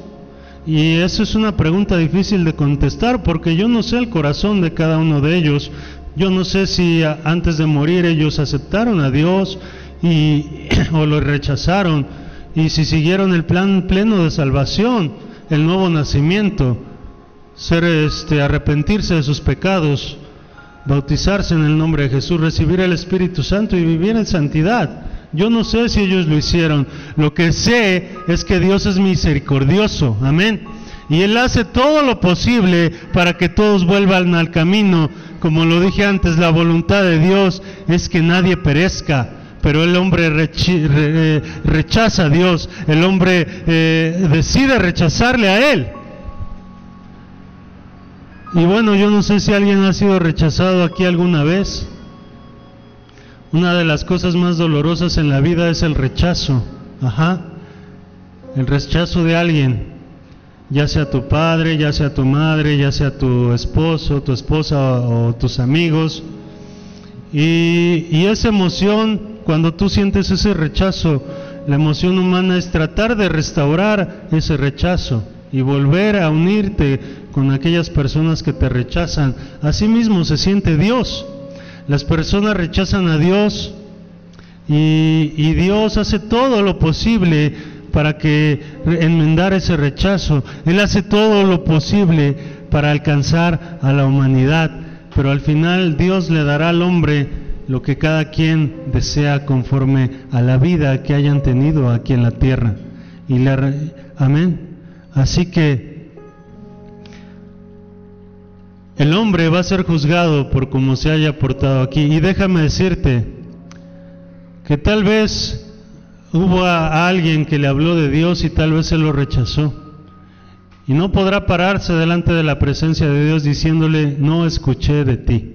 Y eso es una pregunta difícil de contestar, porque yo no sé el corazón de cada uno de ellos. Yo no sé si antes de morir ellos aceptaron a Dios o lo rechazaron, y si siguieron el plan pleno de salvación, el nuevo nacimiento, arrepentirse de sus pecados, bautizarse en el nombre de Jesús, recibir el Espíritu Santo y vivir en santidad. Yo no sé si ellos lo hicieron. Lo que sé es que Dios es misericordioso, amén, y Él hace todo lo posible para que todos vuelvan al camino. Como lo dije antes, la voluntad de Dios es que nadie perezca, pero el hombre rechaza a Dios. El hombre decide rechazarle a Él. Y bueno, yo no sé si alguien ha sido rechazado aquí alguna vez. Una de las cosas más dolorosas en la vida es el rechazo. El rechazo de alguien, ya sea tu padre, ya sea tu madre, ya sea tu esposo, tu esposa o tus amigos. Y esa emoción, cuando tú sientes ese rechazo, la emoción humana es tratar de restaurar ese rechazo y volver a unirte con aquellas personas que te rechazan. Así mismo se siente Dios. Las personas rechazan a Dios y Dios hace todo lo posible para que enmendar ese rechazo. Él hace todo lo posible para alcanzar a la humanidad, pero al final Dios le dará al hombre lo que cada quien desea conforme a la vida que hayan tenido aquí en la tierra. Amén. Así que El hombre va a ser juzgado por cómo se haya portado aquí. Y déjame decirte que tal vez hubo a alguien que le habló de Dios y tal vez se lo rechazó. Y no podrá pararse delante de la presencia de Dios diciéndole, no escuché de ti.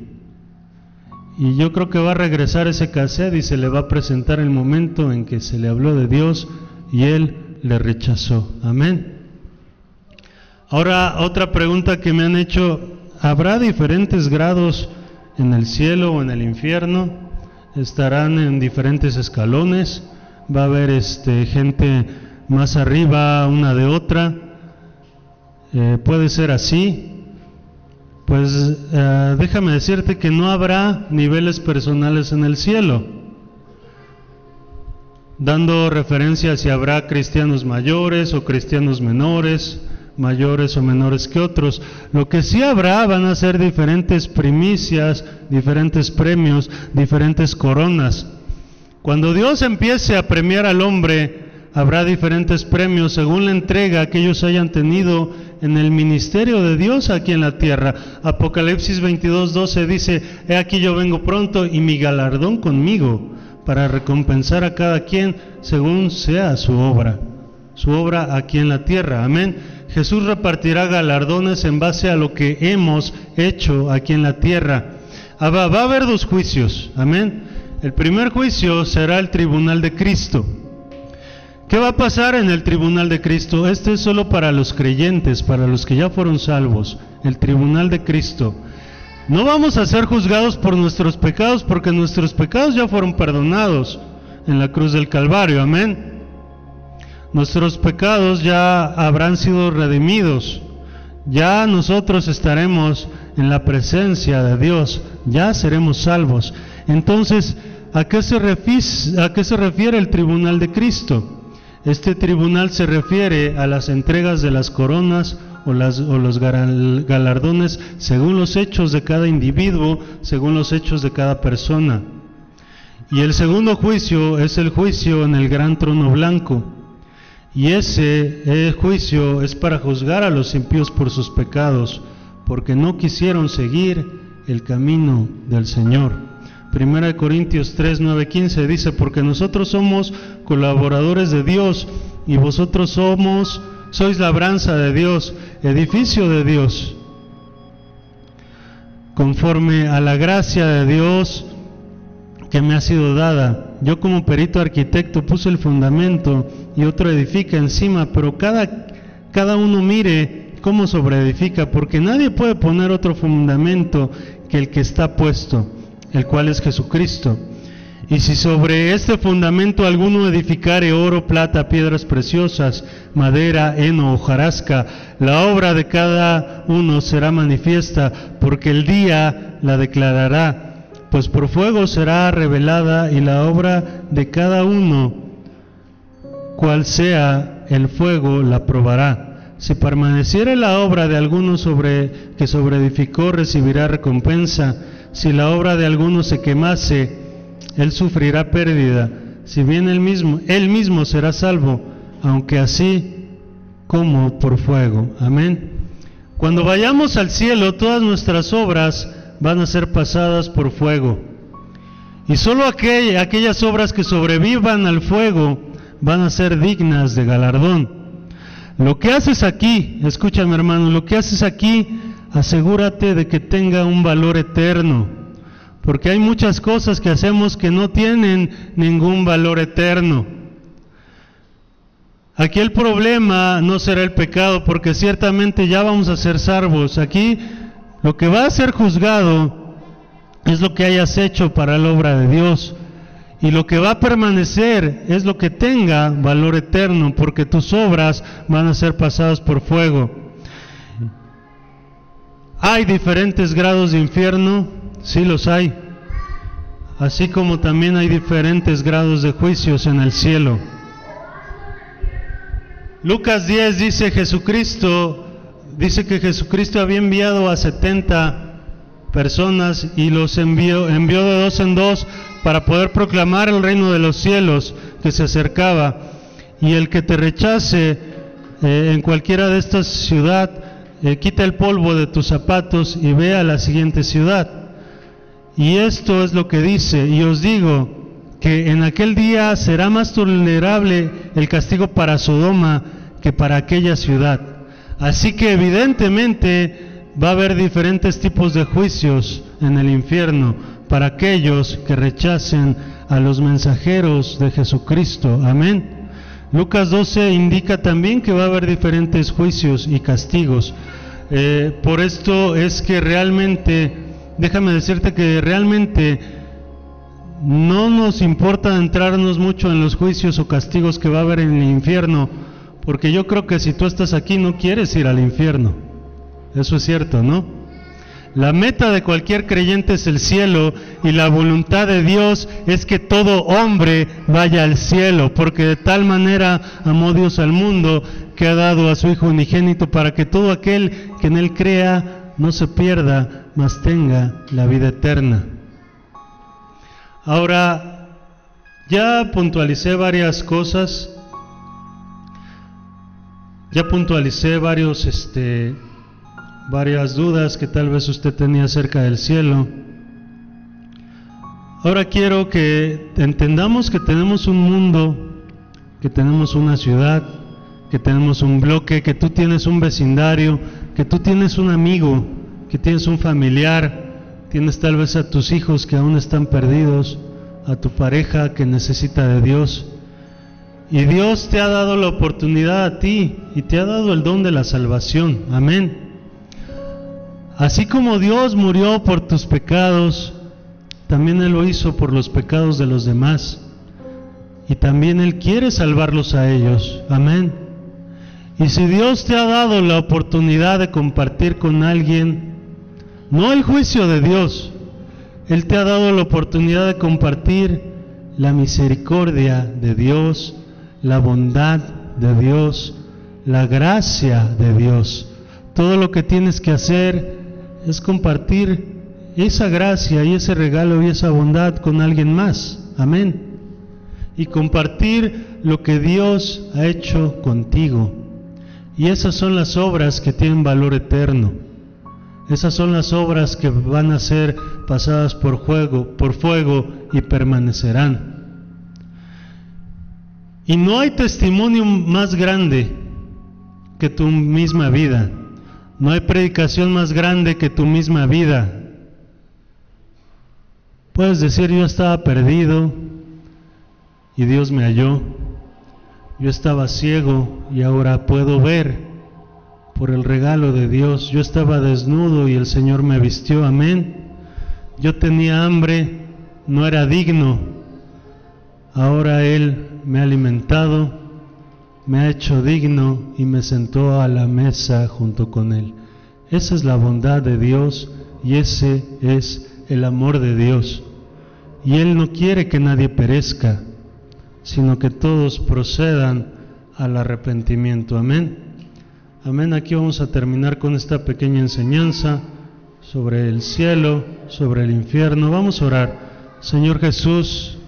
Y yo creo que va a regresar ese cassette y se le va a presentar el momento en que se le habló de Dios y él le rechazó. Amén. Ahora, otra pregunta que me han hecho, ¿habrá diferentes grados en el cielo o en el infierno? ¿Estarán en diferentes escalones? ¿Va a haber gente más arriba una de otra? ¿Puede ser así? Pues déjame decirte que no habrá niveles personales en el cielo, dando referencia a si habrá cristianos mayores o cristianos menores, mayores o menores que otros. Lo que sí habrá van a ser diferentes primicias, diferentes premios, diferentes coronas. Cuando Dios empiece a premiar al hombre, habrá diferentes premios según la entrega que ellos hayan tenido en el ministerio de Dios aquí en la tierra. Apocalipsis 22:12 dice, he aquí yo vengo pronto y mi galardón conmigo para recompensar a cada quien según sea su obra aquí en la tierra. Amén. Jesús repartirá galardones en base a lo que hemos hecho aquí en la tierra. Va a haber dos juicios. Amén. El primer juicio será el tribunal de Cristo. ¿Qué va a pasar en el tribunal de Cristo? Este es solo para los creyentes, para los que ya fueron salvos. El tribunal de Cristo. No vamos a ser juzgados por nuestros pecados, porque nuestros pecados ya fueron perdonados en la cruz del Calvario. Amén. Nuestros pecados ya habrán sido redimidos. Ya nosotros estaremos en la presencia de Dios. Ya seremos salvos. Entonces, ¿a qué se refiere el tribunal de Cristo? Este tribunal se refiere a las entregas de las coronas o los galardones según los hechos de cada individuo, según los hechos de cada persona. Y el segundo juicio es el juicio en el gran trono blanco. Y ese juicio es para juzgar a los impíos por sus pecados, porque no quisieron seguir el camino del Señor. 1 Corintios 3, 9, 15 dice, porque nosotros somos colaboradores de Dios y vosotros sois labranza de Dios, edificio de Dios, conforme a la gracia de Dios que me ha sido dada. Yo como perito arquitecto puse el fundamento y otro edifica encima, pero cada uno mire cómo sobreedifica, porque nadie puede poner otro fundamento que el que está puesto, el cual es Jesucristo. Y si sobre este fundamento alguno edificare oro, plata, piedras preciosas, madera, heno, hojarasca, la obra de cada uno será manifiesta, porque el día la declarará, pues por fuego será revelada, y la obra de cada uno, cual sea el fuego, la probará. Si permaneciere la obra de alguno que sobreedificó, recibirá recompensa. Si la obra de alguno se quemase, él sufrirá pérdida, si bien él mismo será salvo, aunque así como por fuego. Amén. Cuando vayamos al cielo, todas nuestras obras van a ser pasadas por fuego, y solo aquellas obras que sobrevivan al fuego van a ser dignas de galardón. Lo que haces aquí, escúchame hermano, lo que haces aquí, asegúrate de que tenga un valor eterno, porque hay muchas cosas que hacemos que no tienen ningún valor eterno. Aquí el problema no será el pecado, porque ciertamente ya vamos a ser salvos. Aquí lo que va a ser juzgado es lo que hayas hecho para la obra de Dios, y lo que va a permanecer es lo que tenga valor eterno, porque tus obras van a ser pasadas por fuego. ¿Hay diferentes grados de infierno? Sí los hay. Así como también hay diferentes grados de juicios en el cielo. Lucas 10 dice que Jesucristo había enviado a 70 personas y los envió de dos en dos para poder proclamar el reino de los cielos que se acercaba. Y el que te rechace en cualquiera de estas ciudades, quita el polvo de tus zapatos y ve a la siguiente ciudad. Y esto es lo que dice: y os digo que en aquel día será más tolerable el castigo para Sodoma que para aquella ciudad. Así que evidentemente va a haber diferentes tipos de juicios en el infierno para aquellos que rechacen a los mensajeros de Jesucristo. Amén. Lucas 12 indica también que va a haber diferentes juicios y castigos. Por esto es que realmente, déjame decirte que realmente no nos importa entrarnos mucho en los juicios o castigos que va a haber en el infierno, porque yo creo que si tú estás aquí no quieres ir al infierno. Eso es cierto, ¿no? La meta de cualquier creyente es el cielo, y la voluntad de Dios es que todo hombre vaya al cielo, porque de tal manera amó Dios al mundo que ha dado a su Hijo unigénito para que todo aquel que en Él crea no se pierda, mas tenga la vida eterna. Ahora, ya puntualicé varias cosas, ya puntualicé varias dudas que tal vez usted tenía acerca del cielo. Ahora quiero que entendamos que tenemos un mundo, que tenemos una ciudad, que tenemos un bloque, que tú tienes un vecindario, que tú tienes un amigo, que tienes un familiar, tienes tal vez a tus hijos que aún están perdidos, a tu pareja que necesita de Dios. Y Dios te ha dado la oportunidad a ti y te ha dado el don de la salvación. Amén. Así como Dios murió por tus pecados, también Él lo hizo por los pecados de los demás. Y también Él quiere salvarlos a ellos. Amén. Y si Dios te ha dado la oportunidad de compartir con alguien, no el juicio de Dios, Él te ha dado la oportunidad de compartir la misericordia de Dios, la bondad de Dios, la gracia de Dios. Todo lo que tienes que hacer es compartir esa gracia y ese regalo y esa bondad con alguien más. Amén. Y compartir lo que Dios ha hecho contigo. Y esas son las obras que tienen valor eterno. Esas son las obras que van a ser pasadas por fuego y permanecerán. Y no hay testimonio más grande que tu misma vida. No hay predicación más grande que tu misma vida. Puedes decir: yo estaba perdido y Dios me halló. Yo estaba ciego y ahora puedo ver por el regalo de Dios. Yo estaba desnudo y el Señor me vistió. Amén. Yo tenía hambre, no era digno. Ahora Él me ha alimentado, me ha hecho digno y me sentó a la mesa junto con Él. Esa es la bondad de Dios y ese es el amor de Dios. Y Él no quiere que nadie perezca, sino que todos procedan al arrepentimiento. Amén. Amén. Aquí vamos a terminar con esta pequeña enseñanza sobre el cielo, sobre el infierno. Vamos a orar. Señor Jesús,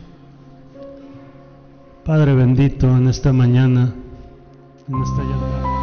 Padre bendito, en esta mañana, en esta llamada.